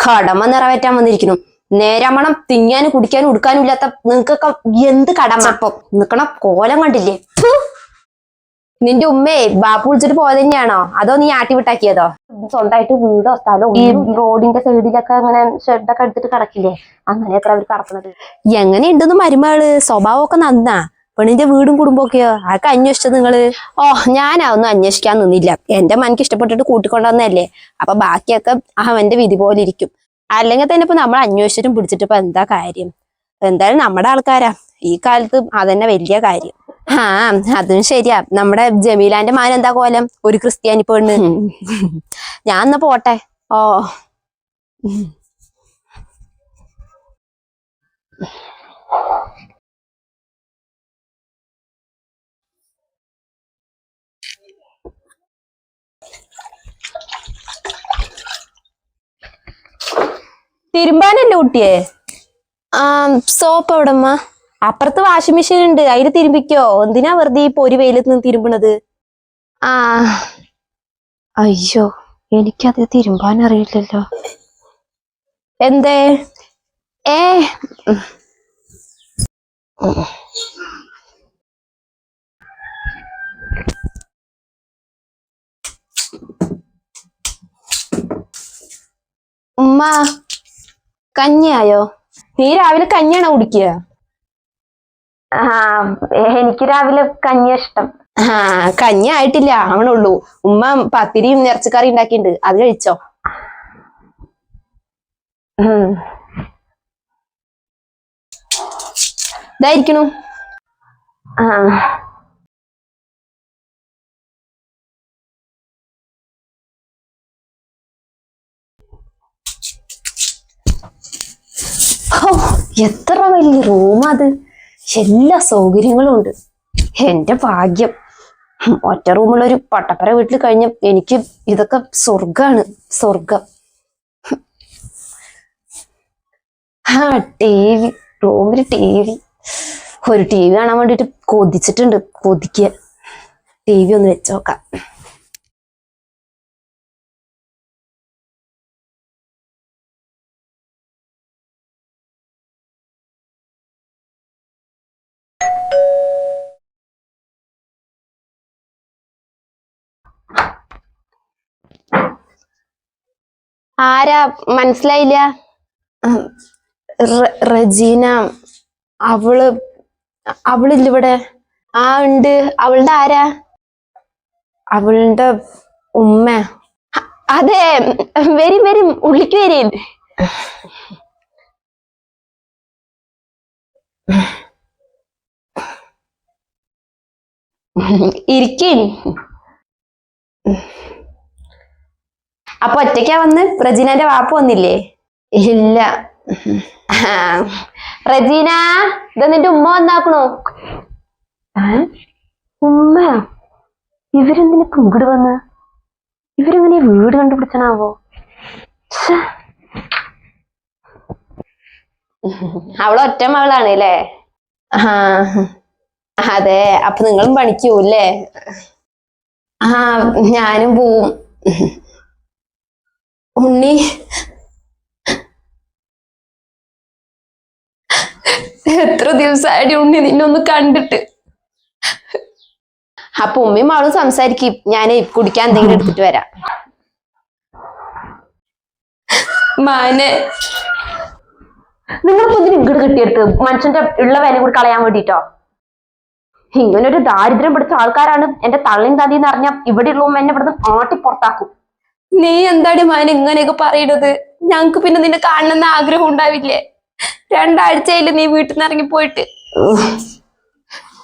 കടമ നിറവേറ്റാൻ വന്നിരിക്കുന്നു. നേരമണം തിങ്ങാനും കുടിക്കാനും ഉടുക്കാനും ഇല്ലാത്ത നിങ്ങൾക്കൊക്കെ എന്ത് കടമ? അപ്പൊ നിക്കണ കോലം കണ്ടില്ലേ? നിന്റെ ഉമ്മേ ബാപ്പു വിളിച്ചിട്ട് പോയത് തന്നെയാണോ, അതോ നീ ആട്ടി വിട്ടാക്കിയതോ? സ്വന്തമായിട്ട് വീടോ സ്ഥലോ ഈ റോഡിന്റെ സൈഡിലൊക്കെ അങ്ങനെ ഷെഡൊക്കെ എടുത്തിട്ട് കിടക്കില്ലേ, അങ്ങനെ എത്ര അവർ കിടക്കുന്നത്? എങ്ങനെയുണ്ടെന്ന് മരുമകള്? സ്വഭാവമൊക്കെ നന്നാ? പെണ്ണിന്റെ വീടും കുടുംബമൊക്കെയോ? അതൊക്കെ അന്വേഷിച്ചത് നിങ്ങള്? ഓ, ഞാനതൊന്നും അന്വേഷിക്കാൻ നിന്നില്ല. എന്റെ മനക്ക് ഇഷ്ടപ്പെട്ടിട്ട് കൂട്ടിക്കൊണ്ടുവന്നല്ലേ, അപ്പൊ ബാക്കിയൊക്കെ അവന്റെ വിധി പോലെ ഇരിക്കും. അല്ലെങ്കിൽ തന്നെ ഇപ്പൊ നമ്മൾ അന്വേഷിച്ചിട്ടും പിടിച്ചിട്ട് ഇപ്പൊ എന്താ കാര്യം? എന്തായാലും നമ്മുടെ ആൾക്കാരാ ഈ കാലത്ത്, അതന്നെ വലിയ കാര്യം. ആ, അതും ശരിയാ. നമ്മുടെ ജമീലാന്റെ മാൻ എന്താ കോലം? ഒരു ക്രിസ്ത്യാനി പെണ്ണ്. ഞാൻ എന്നാ പോട്ടെ. ഓ, തിരുമ്പാനല്ലേ കുട്ടിയെ? ആ, സോപ്പ് എവിടമ്മ? അപ്പുറത്ത് വാഷിംഗ് മെഷീൻ ഉണ്ട്, അതിൽ തിരുമ്പിക്കോ. എന്തിനാ വെറുതെ ഈ പൊരി വെയിലത്ത് നിന്ന് തിരുമ്പണത്? ആ, അയ്യോ, എനിക്കത് തിരുമ്പാൻ അറിയില്ലല്ലോ. എന്തേ? ഏ, ഉമ്മ കഞ്ഞിയായോ? നീ രാവിലെ കഞ്ഞിയാണോ കുടിക്കുക? ആ, എനിക്ക് രാവിലെ കഞ്ഞി ഇഷ്ടം. ആ, കഞ്ഞി ആയിട്ടില്ല, ആവണുള്ളൂ. ഉമ്മ പത്തിരിയും ഇറച്ചിക്കറി ഉണ്ടാക്കിയിട്ടുണ്ട്, അത് കഴിച്ചോ. ഇതായിരിക്കണു. ആ, എത്ര വലിയ റൂമാ അത്! എല്ലാ സൗകര്യങ്ങളും ഉണ്ട്. എന്റെ ഭാഗ്യം. ഒറ്റ റൂമുള്ള ഒരു പട്ടപ്പര വീട്ടിൽ കഴിഞ്ഞ എനിക്ക് ഇതൊക്കെ സ്വർഗാണ്, സ്വർഗം. ആ, ടി വി, റൂമില് ടി വി. ഒരു ടി വി കാണാൻ വേണ്ടിട്ട് കൊതിച്ചിട്ടുണ്ട്, കൊതിക്കുക. ടി വി ഒന്ന് വെച്ചോക്കാം. ആരാ? മനസ്സിലായില്ല. റജീന. അവളില്ലിവിടെ. ആ, ഉണ്ട്. അവളുടെ ആരാ? അവളുടെ ഉമ്മ. അതെ, വരും വരും, ഉള്ളിക്ക് വരും. ഇരിക്കും. അപ്പൊ ഒറ്റയ്ക്കാ വന്ന്? റജീനന്റെ വാപ്പ വന്നില്ലേ? ഇല്ല. റജീന, ഇത് നിന്റെ ഉമ്മ വന്നാക്കണോ? ഉമ്മ? ഇവരെന്തിനൊക്കെ ഇങ്ങോട്ട് വന്ന്? ഇവരെങ്ങനെ വീട് കണ്ടുപിടിച്ചനാവോ? അവളൊറ്റ മകളാണ് അല്ലേ? ആ, അതെ. അപ്പൊ നിങ്ങളും പണിക്ക് പോവില്ലേ? ആ, ഞാനും പോവും. ഉണ്ണി, എത്ര ദിവസമായിട്ട് ഉണ്ണി നിന്നൊന്ന് കണ്ടിട്ട്. അപ്പൊ ഉമ്മയും അവളും സംസാരിക്കും, ഞാനേ കുടിക്കാൻ എന്തെങ്കിലും എടുത്തിട്ട് വരാം. മാനെ, നിങ്ങളിപ്പോ ഇതിന് ഇങ്ങോട്ട് കിട്ടിയെടുത്ത് മനുഷ്യന്റെ ഉള്ള വില കൂടി കളയാൻ വേണ്ടിട്ടോ? ഇങ്ങനൊരു ദാരിദ്ര്യം പിടിച്ച ആൾക്കാരാണ് എന്റെ തള്ളിയും തതിന്ന് അറിഞ്ഞ ഇവിടെയുള്ള ഉമ്മ എന്നെ ഇവിടുന്ന് ആട്ടി പുറത്താക്കും. നീ എന്താടി മാന ഇങ്ങനെയൊക്കെ പറയണത്? ഞങ്ങക്ക് പിന്നെ നിന്നെ കാണണമെന്ന് ആഗ്രഹം ഉണ്ടാവില്ലേ? 2 ആഴ്ചയില് നീ വീട്ടിൽ നിന്ന് ഇറങ്ങി പോയിട്ട്.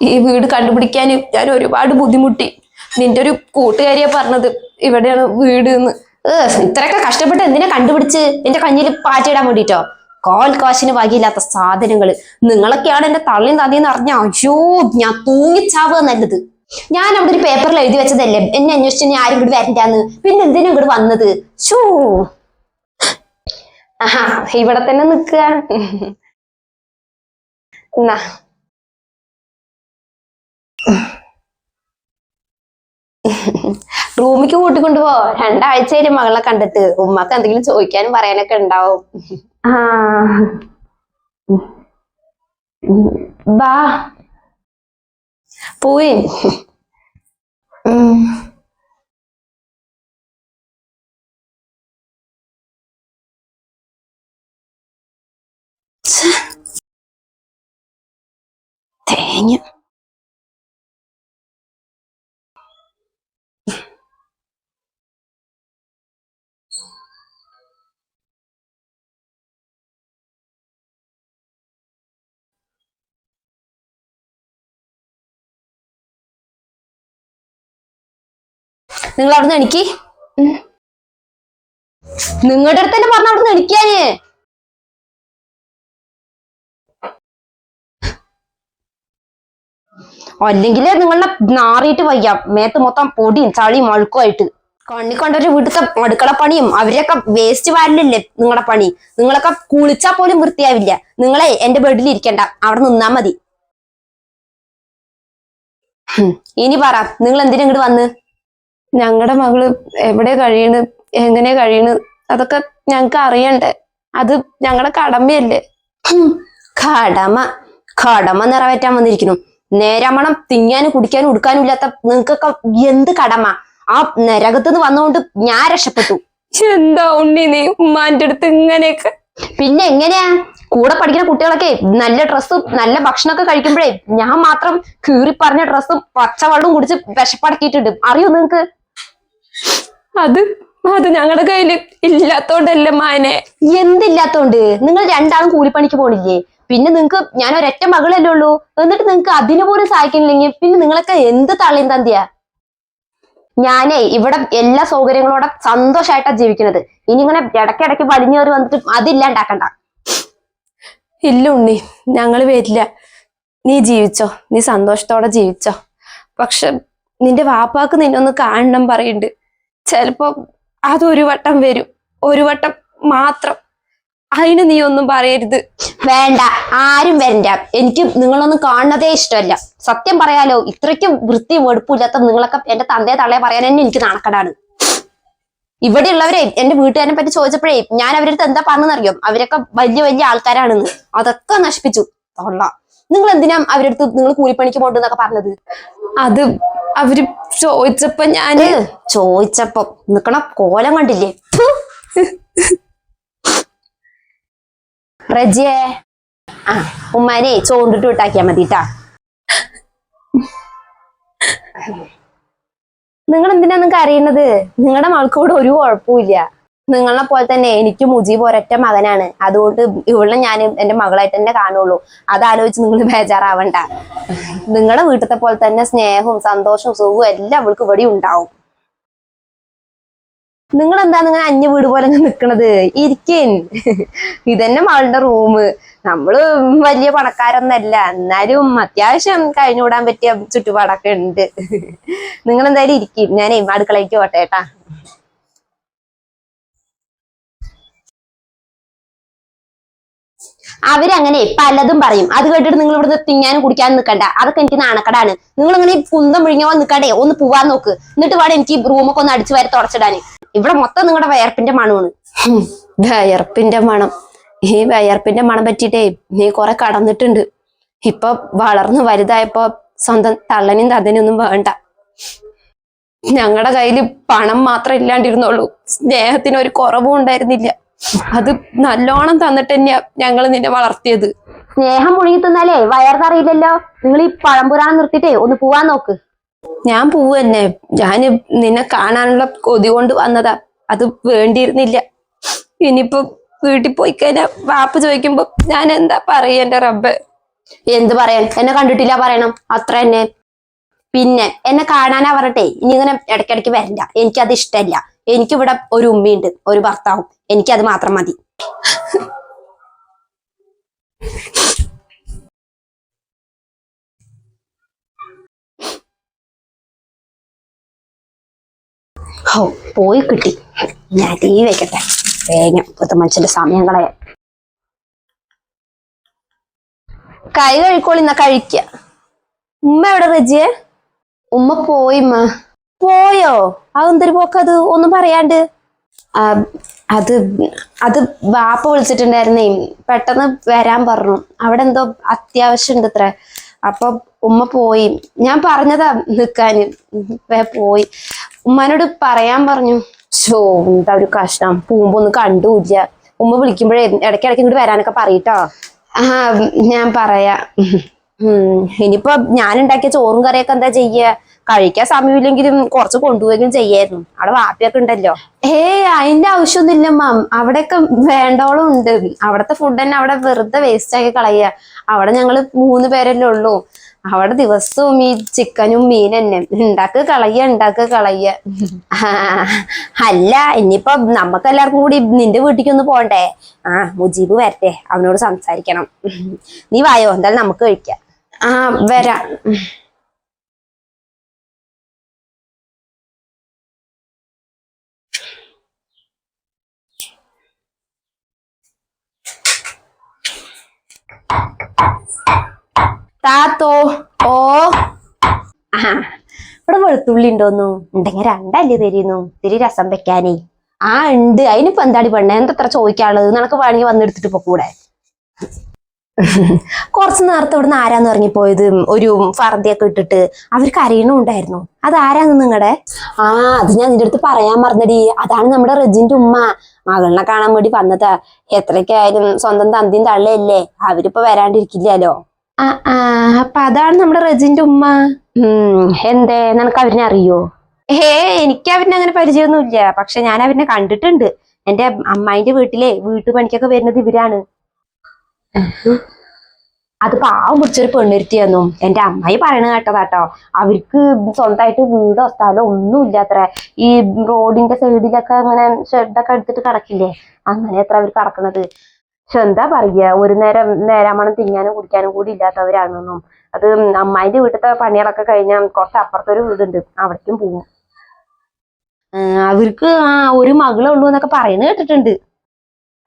ഈ വീട് കണ്ടുപിടിക്കാൻ ഞാൻ ഒരുപാട് ബുദ്ധിമുട്ടി. നിന്റെ ഒരു കൂട്ടുകാരിയാ പറഞ്ഞത് ഇവിടെയാണ് വീട് എന്ന്. ഇത്രയൊക്കെ കഷ്ടപ്പെട്ട് എന്തിനാ കണ്ടുപിടിച്ച്? എന്റെ കഞ്ഞിൽ പാറ്റിയിടാൻ വേണ്ടിട്ടോ? കോൽ കാശിന് വകയില്ലാത്ത സാധനങ്ങള്. നിങ്ങളൊക്കെയാണ് എന്റെ തള്ളിയും തതിന്ന് അറിഞ്ഞ അയ്യോ ഞാൻ തൂങ്ങിച്ചാവുക നല്ലത്. ഞാൻ അവിടെ ഒരു പേപ്പറിൽ എഴുതി വെച്ചതല്ലേ എന്നെ അന്വേഷിച്ച് ഇനി ആരും ഇവിടെ വരണ്ടാന്ന്. പിന്നെ എന്തിനാ ഇങ്ങോട്ട് വന്നത്? ഷോ, ആഹാ, ഇവിടെ തന്നെ നിക്കുക. എന്നാ റൂമിക്ക് കൂട്ടിക്കൊണ്ടുപോ. 2 ആഴ്ചയില് മകളെ കണ്ടിട്ട്. ഉമ്മക്ക് എന്തെങ്കിലും ചോദിക്കാനും പറയാനൊക്കെ ഉണ്ടാവും. ആ ബാ പോയി. തേങ്ങ നിങ്ങൾ അവിടുന്ന് എനിക്ക് നിങ്ങളുടെ അടുത്ത് തന്നെ പറഞ്ഞ അവിടുന്ന് എണിക്കാന്. അല്ലെങ്കിലേ നിങ്ങളെ നാറിയിട്ട് വയ്യ. മേത്ത് മൊത്തം പൊടിയും ചളിയും അഴുക്കുമായിട്ട്. കണ്ണിക്കണ്ടൊരു വീട്ടിലത്തെ അടുക്കളപ്പണിയും അവരെയൊക്കെ വേസ്റ്റ് വാരലല്ലേ നിങ്ങളുടെ പണി. നിങ്ങളൊക്കെ കുളിച്ചാൽ പോലും വൃത്തിയാവില്ല. നിങ്ങളെ എന്റെ ബെഡിൽ ഇരിക്കണ്ട, അവിടെ നിന്നാ മതി. ഇനി പറ, നിങ്ങൾ എന്തിനാ ഇങ്ങോട്ട് വന്ന്? ഞങ്ങളുടെ മകള് എവിടെ കഴിയണ്, എങ്ങനെ കഴിയണ്, അതൊക്കെ ഞങ്ങക്ക് അറിയണ്ടേ. അത് ഞങ്ങളുടെ കടമയല്ലേ. കടമ കടമ നിറവേറ്റാൻ വന്നിരിക്കുന്നു. നേരമണം തിന്നാനും കുടിക്കാനും ഉടുക്കാനും ഇല്ലാത്ത നിങ്ങൾക്കൊക്കെ എന്ത് കടമ? ആ നരകത്തുനിന്ന് വന്നുകൊണ്ട് ഞാൻ രക്ഷപ്പെട്ടു. എന്താ ഉണ്ണി നീ ഉമ്മാന്റെ അടുത്ത് ഇങ്ങനെയൊക്കെ? പിന്നെ എങ്ങനെയാ? കൂടെ പഠിക്കുന്ന കുട്ടികളൊക്കെ നല്ല ഡ്രസ്സും നല്ല ഭക്ഷണമൊക്കെ കഴിക്കുമ്പോഴേ ഞാൻ മാത്രം കീറി പറഞ്ഞ ഡ്രസ്സും പച്ചവെള്ളവും കുടിച്ച് വിശപ്പടക്കിയിട്ടുണ്ട്. അറിയോ നിങ്ങക്ക്? അത് അത് ഞങ്ങളുടെ കയ്യിൽ ഇല്ലാത്തോണ്ടല്ലേ മാനെ. എന്തില്ലാത്തോണ്ട്? നിങ്ങൾ 2 ആളും കൂലിപ്പണിക്ക് പോണില്ലേ? പിന്നെ നിങ്ങക്ക് ഞാൻ ഒരൊറ്റ മകളല്ലേ ഉള്ളൂ. എന്നിട്ട് നിങ്ങക്ക് അതിനു പോലും സഹായിക്കുന്നില്ലെങ്കിൽ പിന്നെ നിങ്ങളൊക്കെ എന്ത് തള്ളിയും തന്തിയാ? ഞാനേ ഇവിടെ എല്ലാ സൗകര്യങ്ങളോടെ സന്തോഷമായിട്ടാ ജീവിക്കുന്നത്. ഇനി ഇങ്ങനെ ഇടയ്ക്കിടയ്ക്ക് വലിഞ്ഞേറി വന്നിട്ട് അതില്ലാണ്ടാക്കണ്ട. ഇല്ല ഉണ്ണി, ഞങ്ങള് വരില്ല. നീ ജീവിച്ചോ, നീ സന്തോഷത്തോടെ ജീവിച്ചോ. പക്ഷെ നിന്റെ വാപ്പാക്ക് നിന്നൊന്ന് കാണണം പറയുന്നുണ്ട്. ചിലപ്പോ അതൊരു വട്ടം വരും, ഒരു വട്ടം മാത്രം. അതിന് നീ ഒന്നും പറയരുത്. വേണ്ട, ആരും വരണ്ട. എനിക്ക് നിങ്ങളൊന്നും കാണുന്നതേ ഇഷ്ടമല്ല. സത്യം പറയാലോ, ഇത്രയ്ക്കും വൃത്തി വെടുപ്പില്ലാത്ത നിങ്ങളൊക്കെ എന്റെ തന്തയെ തള്ളയെ പറയാൻ തന്നെ എനിക്ക് നാണക്കേടാണ്. ഇവിടെയുള്ളവരെ എന്റെ വീട്ടുകാരനെ പറ്റി ചോദിച്ചപ്പോഴേ ഞാൻ അവരുടെ അടുത്ത് എന്താ പറഞ്ഞെന്നറിയോ? അവരൊക്കെ വലിയ വലിയ ആൾക്കാരാണെന്ന്. അതൊക്കെ നശിപ്പിച്ചു. തൊള്ള. നിങ്ങൾ എന്തിനാ അവരുടെ അടുത്ത് നിങ്ങൾ കൂലിപ്പണിക്ക് പോണ്ടെന്നൊക്കെ പറഞ്ഞത്? അത് അവര് ചോദിച്ചപ്പോ ചോദിച്ചപ്പോ നിക്കണ കോലം കണ്ടില്ലേ? റജിയെ, ഉമ്മാനെ ചോണ്ടിട്ട് വിട്ടാക്കിയാ മതിട്ടാ. നിങ്ങൾ എന്തിനാ നിങ്ങൾക്ക് അറിയുന്നത്? നിങ്ങളുടെ മകൾക്ക് കൂടെ ഒരു കുഴപ്പമില്ല. നിങ്ങളെ പോലെ തന്നെ എനിക്ക് മുജീബ് ഒരൊറ്റ മകനാണ്. അതുകൊണ്ട് ഇവിടെ ഞാൻ എന്റെ മകളായിട്ട് തന്നെ കാണുള്ളൂ. അതാലോചിച്ച് നിങ്ങൾ ബേജാറാവണ്ട. നിങ്ങളുടെ വീട്ടിലത്തെ പോലെ തന്നെ സ്നേഹവും സന്തോഷവും സുഖവും എല്ലാം അവൾക്ക് ഇവിടെ ഉണ്ടാവും. നിങ്ങൾ എന്താ നിങ്ങൾ അന്യ വീട് പോലെ നിക്കണത്? ഇരിക്കേൻ. ഇതന്നെ മകളുടെ റൂമ്. നമ്മള് വലിയ പണക്കാരൊന്നല്ല, എന്നാലും അത്യാവശ്യം കഴിഞ്ഞുകൂടാൻ പറ്റിയ ചുറ്റുപാടൊക്കെ ഉണ്ട്. നിങ്ങൾ എന്തായാലും ഇരിക്കും. ഞാനേ അടുക്കളയ്ക്ക് പോട്ടേട്ടാ. അവരങ്ങനെ പലതും പറയും. അത് കേട്ടിട്ട് നിങ്ങൾ ഇവിടുന്ന് തിന്നാനും കുടിക്കാനും നിൽക്കണ്ട. അതൊക്കെ എനിക്ക് നാണക്കടാണ്. നിങ്ങൾ ഇങ്ങനെ കുന്തം വിഴിഞ്ഞോ നിൽക്കണ്ടേ, ഒന്ന് പോവാൻ നോക്ക്. എന്നിട്ട് വേണം എനിക്ക് റൂമൊക്കെ ഒന്ന് അടിച്ചു വാരി തുടച്ചിടാന്. ഇവിടെ മൊത്തം നിങ്ങളുടെ വയർപ്പിന്റെ മണമാണ്. വയർപ്പിന്റെ മണം. ഈ വയർപ്പിന്റെ മണം പറ്റിയിട്ടേ നീ കുറെ കടന്നിട്ടുണ്ട്. ഇപ്പൊ വളർന്ന് വലുതായപ്പോ സ്വന്തം തള്ളനും തതനും ഒന്നും വേണ്ട. ഞങ്ങളുടെ കയ്യില് പണം മാത്രം ഇല്ലാണ്ടിരുന്നുള്ളൂ, സ്നേഹത്തിന് ഒരു കുറവും ഉണ്ടായിരുന്നില്ല. അത് നല്ലോണം തന്നിട്ട് തന്നെയാ ഞങ്ങൾ നിന്നെ വളർത്തിയത്. സ്നേഹം മുഴുകി തിന്നാലേ വയറിനറിയില്ലല്ലോ. നിങ്ങൾ ഈ പഴംപുരാണം നിർത്തിയിട്ടേ ഒന്ന് പോവാൻ നോക്ക്. ഞാൻ പോവ് തന്നെ. ഞാന് നിന്നെ കാണാനുള്ള കൊതി കൊണ്ട് വന്നതാ. അത് വേണ്ടിയിരുന്നില്ല. ഇനിയിപ്പോ വീട്ടിൽ പോയി കഴിഞ്ഞാ വാപ്പ് ചോദിക്കുമ്പോ ഞാൻ എന്താ പറയാ? എന്റെ റബ്ബ്, എന്ത് പറയാൻ? എന്നെ കണ്ടിട്ടില്ല പറയണം, അത്ര തന്നെ. പിന്നെ എന്നെ കാണാനാ പറഞ്ഞിട്ടെ ഇനി ഇങ്ങനെ ഇടയ്ക്കിടയ്ക്ക് വരണ്ട. എനിക്കത് ഇഷ്ടമല്ല. എനിക്കിവിടെ ഒരു ഉമ്മയുണ്ട്, ഒരു ഭർത്താവും. എനിക്കത് മാത്രം മതി. ഓ, പോയി കിട്ടി. ഞാൻ തീ വെക്കട്ടെ വേഗം. ഇപ്പത്തെ മനുഷ്യന്റെ സമയം കളയാ. കൈ കഴിക്കോളിന്നാ കഴിക്ക. ഉമ്മ എവിടെ റജിയെ? ഉമ്മ പോയിമ്മ. പോയോ? അതെന്തൊരു പോക്കത്, ഒന്നും പറയാണ്ട്? ആ, അത് അത് വാപ്പ വിളിച്ചിട്ടുണ്ടായിരുന്നേ, പെട്ടെന്ന് വരാൻ പറഞ്ഞു. അവിടെ എന്തോ അത്യാവശ്യം ഉണ്ട് അത്ര. അപ്പൊ ഉമ്മ പോയി. ഞാൻ പറഞ്ഞതാ നിക്കാന്, പോയി. ഉമ്മാനോട് പറയാൻ പറഞ്ഞു. ഷോ, എന്താ ഒരു കഷ്ടം, പോകുമ്പോ ഒന്നും കണ്ടുമില്ല. ഉമ്മ വിളിക്കുമ്പോഴേ ഇടയ്ക്കിടയ്ക്ക് ഇങ്ങോട്ട് വരാനൊക്കെ പറയട്ടോ. ആ, ഞാൻ പറയാ. ഇനിയിപ്പോ ഞാൻ ഉണ്ടാക്കിയ ചോറും കറിയൊക്കെ എന്താ ചെയ്യ? കഴിക്കാൻ സമയമില്ലെങ്കിലും കുറച്ച് കൊണ്ടുപോയെങ്കിലും ചെയ്യായിരുന്നു. അവിടെ വാപ്പിയൊക്കെ ഉണ്ടല്ലോ. അതിന്റെ ആവശ്യമൊന്നുമില്ല മാം. അവിടെയൊക്കെ വേണ്ടോളം ഉണ്ട്. അവിടത്തെ ഫുഡ് തന്നെ അവിടെ വെറുതെ വേസ്റ്റ് ആക്കി കളയുക. അവിടെ ഞങ്ങള് 3 പേരല്ലേ ഉള്ളൂ. അവിടെ ദിവസവും ഈ ചിക്കനും മീൻ തന്നെ ഉണ്ടാക്കുക കളയുക. അല്ല, ഇനിയിപ്പോ നമുക്കെല്ലാവർക്കും കൂടി നിന്റെ വീട്ടിലേക്കൊന്ന് പോണ്ടേ? മുജീബ് വരട്ടെ, അവനോട് സംസാരിക്കണം. നീ വായോ, എന്തായാലും നമുക്ക് കഴിക്കാം. വരാം. താത്തോ, ഓ, ഇവിടെ വെളുത്തുള്ളി ഉണ്ടോന്നു? ഉണ്ടെങ്കിൽ 2 അല്ലി തരുന്നു, ഇത്തിരി രസം വെക്കാനേ. ഉണ്ട്. അതിനിപ്പോ എന്താടി പെണ്ണെ, എന്തത്ര ചോദിക്കാനുള്ളത്? നിനക്ക് വേണമെങ്കിൽ വന്നെടുത്തിട്ട് പോകൂടെ? കുറച്ചു നേരത്തെ ഇവിടുന്ന് ആരാന്ന് ഇറങ്ങിപ്പോയത്, ഒരു ഫർദിയൊക്കെ ഇട്ടിട്ട്. അവർക്ക് അറിയണുണ്ടായിരുന്നു. അത് ആരാന്ന് നിങ്ങടെ? അത് ഞാൻ നിന്റെ അടുത്ത് പറയാൻ മറന്നടി. അതാണ് നമ്മുടെ റെജിന്റെ ഉമ്മ. മകളിനെ കാണാൻ വേണ്ടി വന്നതാ. എത്രയ്ക്കായാലും സ്വന്തം തന്തിയും തള്ളയല്ലേ, അവരിപ്പോ വരാണ്ടിരിക്കില്ലല്ലോ. അപ്പൊ അതാണ് നമ്മുടെ റെജിന്റെ ഉമ്മ. എന്തേ, നിനക്ക് അവരിനെ അറിയോ? എനിക്ക് അവരിനെ അങ്ങനെ പരിചയമൊന്നുമില്ല. പക്ഷെ ഞാൻ അവരിനെ കണ്ടിട്ടുണ്ട്. എന്റെ അമ്മായിന്റെ വീട്ടിലെ വീട്ടുപണിക്കൊക്കെ വരുന്നത് ഇവരാണ്. അത് പാവം പിടിച്ചൊരു പെണ്ണുരുത്തിയെന്നും എന്റെ അമ്മായി പറയണ കേട്ടതാട്ടോ. അവർക്ക് സ്വന്തമായിട്ട് വീടോ സ്ഥലോ ഒന്നും ഇല്ലാത്ര. ഈ റോഡിന്റെ സൈഡിലൊക്കെ അങ്ങനെ ഷെഡൊക്കെ എടുത്തിട്ട് കിടക്കില്ലേ, അങ്ങനെ എത്ര അവർ കിടക്കണത്. പക്ഷെ എന്താ പറയുക, ഒരു നേരാമണം തിന്നാനും കുടിക്കാനും കൂടി ഇല്ലാത്തവരാണെന്നും. അത് അമ്മായിന്റെ വീട്ടിലത്തെ പണികളൊക്കെ കഴിഞ്ഞാൽ കുറച്ച് അപ്പുറത്തൊരു വീടുണ്ട്, അവിടേക്കും പോകും. അവർക്ക് ഒരു മകളേ ഉള്ളൂ എന്നൊക്കെ പറയുന്നത് കേട്ടിട്ടുണ്ട്.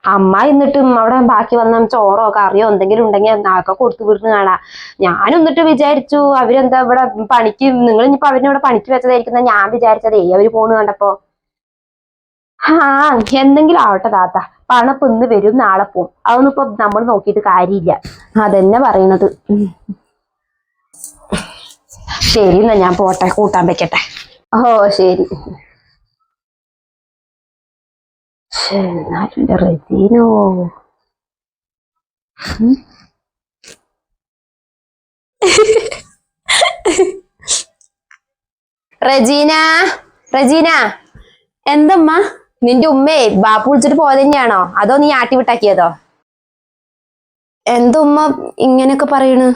അമ്മ എന്നിട്ടും അവിടെ ബാക്കി വന്ന ചോറോ കറിയോ എന്തെങ്കിലും ഉണ്ടെങ്കിൽ അതൊക്കെ കൊടുത്തു വിടുന്ന കാണാ. ഞാൻ എന്നിട്ട് വിചാരിച്ചു അവരെന്താ ഇവിടെ പണിക്ക്, നിങ്ങൾ ഇനിയിപ്പോ അവരിനെ ഇവിടെ പണിക്ക് വെച്ചതായിരിക്കുന്ന ഞാൻ വിചാരിച്ചതേ, അവര് പോണ് കണ്ടപ്പോ. എന്തെങ്കിലും ആവട്ടെ താത്ത, പണപ്പ് ഇന്ന് വരും നാളെ പോവും. അതൊന്നും ഇപ്പൊ നമ്മൾ നോക്കിയിട്ട് കാര്യമില്ല. അതെന്നെ പറയണത്. ശരി, എന്നാ ഞാൻ പോട്ടെ, കൂട്ടാൻ വെക്കട്ടെ. ശരി. റെജീനോ, റെജീന, റെജീന. എന്തമ്മ? നിന്റെ ഉമ്മേ ബാപ്പു വിളിച്ചിട്ട് പോയത് തന്നെയാണോ, അതോ നീ ആട്ടി വിട്ടാക്കിയതോ? എന്തുമ്മ ഇങ്ങനെയൊക്കെ പറയണ്?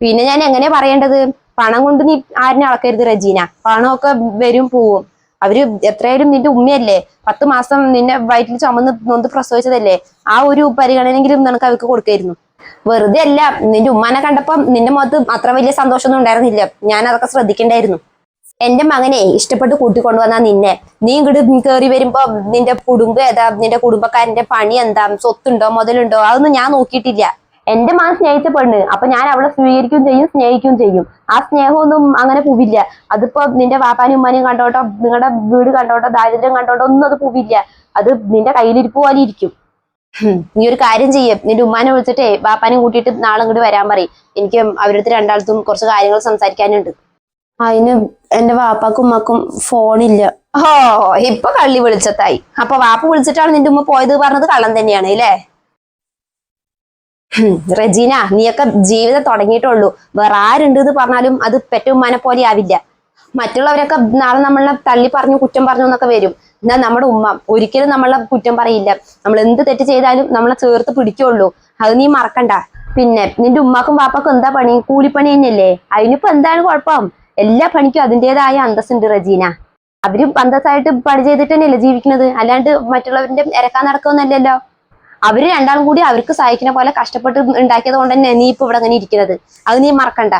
പിന്നെ ഞാൻ എങ്ങനെയാ പറയേണ്ടത്? പണം കൊണ്ട് നീ ആരിനെ അളക്കരുത് റെജീന. പണമൊക്കെ വരും പോവും. അവര് എത്രയായാലും നിന്റെ ഉമ്മയല്ലേ. 10 മാസം നിന്നെ വയറ്റിൽ ചുമന്ന് നൊന്ത് പ്രസവിച്ചതല്ലേ. ആ ഒരു പരിഗണനെങ്കിലും നിനക്ക് അവർക്ക് കൊടുക്കായിരുന്നു. വെറുതെ അല്ല, നിന്റെ ഉമ്മാനെ കണ്ടപ്പോ നിന്റെ മുഖത്ത് അത്ര വലിയ സന്തോഷമൊന്നും ഉണ്ടായിരുന്നില്ല. ഞാൻ അതൊക്കെ ശ്രദ്ധിക്കണ്ടായിരുന്നു. എന്റെ മകനെ ഇഷ്ടപ്പെട്ട് കൂട്ടിക്കൊണ്ടുവന്നാ നിന്നെ. നീ ഇങ്ങോട്ട് കയറി വരുമ്പോ നിന്റെ കുടുംബം ഏതാ, നിന്റെ കുടുംബക്കാരന്റെ പണി എന്താ, സ്വത്തുണ്ടോ മുതലുണ്ടോ, അതൊന്നും ഞാൻ നോക്കിയിട്ടില്ല. എന്റെ മകൻ സ്നേഹിച്ച പെണ്ണ്, അപ്പൊ ഞാൻ അവളെ സ്വീകരിക്കുകയും ചെയ്യും സ്നേഹിക്കുകയും ചെയ്യും. ആ സ്നേഹമൊന്നും അങ്ങനെ പോവില്ല. അതിപ്പോ നിന്റെ വാപ്പാനും ഉമ്മാനെയും കണ്ടോട്ടോ, നിങ്ങളുടെ വീട് കണ്ടോട്ടോ, ദാരിദ്ര്യം കണ്ടോട്ടോ ഒന്നും അത് പോവില്ല. അത് നിന്റെ കയ്യിലിരിപ്പ് പോലെ ഇരിക്കും. നീ ഒരു കാര്യം ചെയ്യും, നിന്റെ ഉമ്മാനെ വിളിച്ചിട്ടേ വാപ്പാനെ കൂട്ടിയിട്ട് നാളെ ഇങ്ങോട്ട് വരാൻ പറയും. എനിക്ക് അവരുടെ രണ്ടാളത്തും കുറച്ച് കാര്യങ്ങൾ സംസാരിക്കാനുണ്ട്. അതിന് എന്റെ വാപ്പാക്കും ഉമ്മക്കും ഫോണില്ല. ഇപ്പൊ കള്ളി വിളിച്ചത്തായി. അപ്പൊ വാപ്പ വിളിച്ചിട്ടാണ് നിന്റെ ഉമ്മ പോയത് പറഞ്ഞത് കള്ളം തന്നെയാണ് അല്ലേ? റെജീന, നീയൊക്കെ ജീവിതം തുടങ്ങിയിട്ടുള്ളൂ. വേറെ ആരുണ്ട് എന്ന് പറഞ്ഞാലും അത് പെറ്റുമ്മാനെ പോലെ ആവില്ല. മറ്റുള്ളവരൊക്കെ നാളെ നമ്മളെ തള്ളി പറഞ്ഞു കുറ്റം പറഞ്ഞു എന്നൊക്കെ വരും. എന്നാൽ നമ്മുടെ ഉമ്മ ഒരിക്കലും നമ്മളെ കുറ്റം പറയില്ല. നമ്മൾ എന്ത് തെറ്റ് ചെയ്താലും നമ്മളെ ചേർത്ത് പിടിക്കുള്ളൂ. അത് നീ മറക്കണ്ട. പിന്നെ നിന്റെ ഉമ്മാക്കും വാപ്പാക്കും എന്താ പണി? കൂലിപ്പണി തന്നെയല്ലേ. അതിനിപ്പോ എന്താണ് കുഴപ്പം? എല്ലാ പണിക്കും അതിൻ്റെതായ അന്തസ്സുണ്ട് റെജീന. അവര് അന്തസ്സായിട്ട് പണി ചെയ്തിട്ട് തന്നെയല്ലേ ജീവിക്കുന്നത്, അല്ലാണ്ട് മറ്റുള്ളവരുടെ ഇരക്കാൻ നടക്കുന്നല്ലല്ലോ. അവര് രണ്ടാളും കൂടി അവർക്ക് സഹായിക്കുന്ന പോലെ കഷ്ടപ്പെട്ട് ഉണ്ടാക്കിയത് കൊണ്ട് തന്നെ നീ ഇപ്പൊ ഇവിടെ അങ്ങനെ ഇരിക്കുന്നത്. അത് നീ മറക്കണ്ട.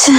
ഛെ.